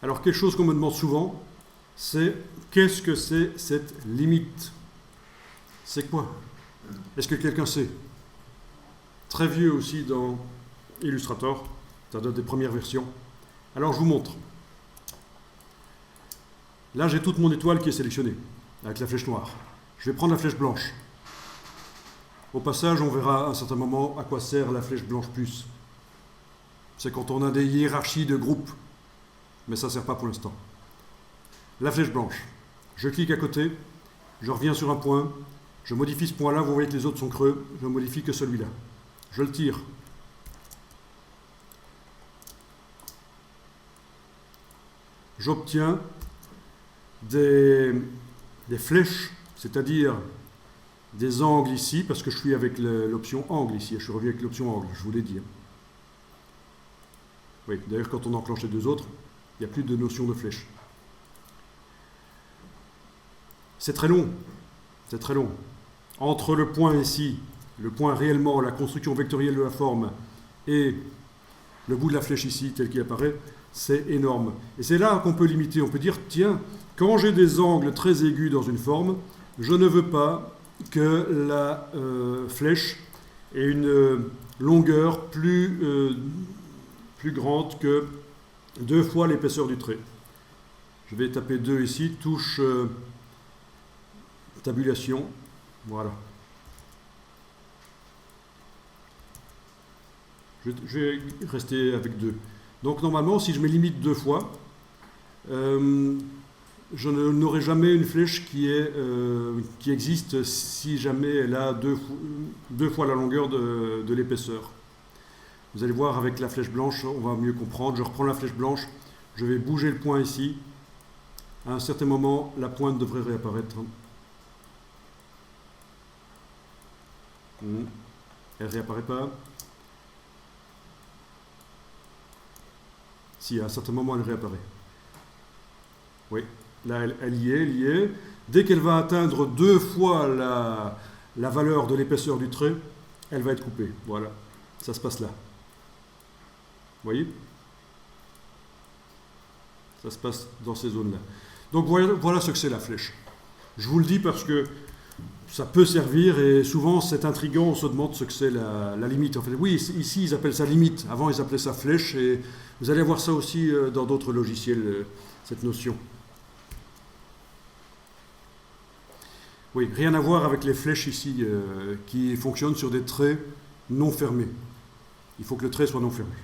Alors, quelque chose qu'on me demande souvent, c'est qu'est-ce que c'est cette limite? C'est quoi? Est-ce que quelqu'un sait? Très vieux aussi dans Illustrator, ça donne des premières versions. Alors, je vous montre. Là, j'ai toute mon étoile qui est sélectionnée, avec la flèche noire. Je vais prendre la flèche blanche. Au passage, on verra à un certain moment à quoi sert la flèche blanche plus. C'est quand on a des hiérarchies de groupes. Mais ça ne sert pas pour l'instant. La flèche blanche. Je clique à côté, je reviens sur un point, je modifie ce point-là, vous voyez que les autres sont creux, je ne modifie que celui-là. Je le tire. J'obtiens des flèches, c'est-à-dire des angles ici, parce que je suis avec l'option angle ici, je suis revenu avec l'option angle, je vous l'ai dit. Oui, d'ailleurs quand on enclenche les deux autres, il n'y a plus de notion de flèche. C'est très long, c'est très long. Entre le point ici, le point réellement, la construction vectorielle de la forme, et le bout de la flèche ici, tel qu'il apparaît, c'est énorme. Et c'est là qu'on peut limiter, on peut dire, tiens, quand j'ai des angles très aigus dans une forme, je ne veux pas que la flèche ait une longueur plus grande que 2 fois l'épaisseur du trait. Je vais taper 2 ici, touche tabulation, voilà. Je vais rester avec 2. Donc normalement, si je mets limite 2 fois, je n'aurai jamais une flèche qui existe si jamais elle a 2 fois la longueur de l'épaisseur. Vous allez voir avec la flèche blanche, on va mieux comprendre. Je reprends la flèche blanche, je vais bouger le point ici. À un certain moment, la pointe devrait réapparaître. Elle ne réapparaît pas. Si, à un certain moment, elle réapparaît. Oui, là, elle y est. Dès qu'elle va atteindre 2 fois la valeur de l'épaisseur du trait, elle va être coupée. Voilà, ça se passe là. Vous voyez? Ça se passe dans ces zones-là. Donc voilà ce que c'est la flèche. Je vous le dis parce que ça peut servir et souvent c'est intriguant, on se demande ce que c'est la limite. En fait, oui, ici ils appellent ça limite, avant ils appelaient ça flèche et vous allez voir ça aussi dans d'autres logiciels, cette notion. Oui, rien à voir avec les flèches ici qui fonctionnent sur des traits non fermés. Il faut que le trait soit non fermé.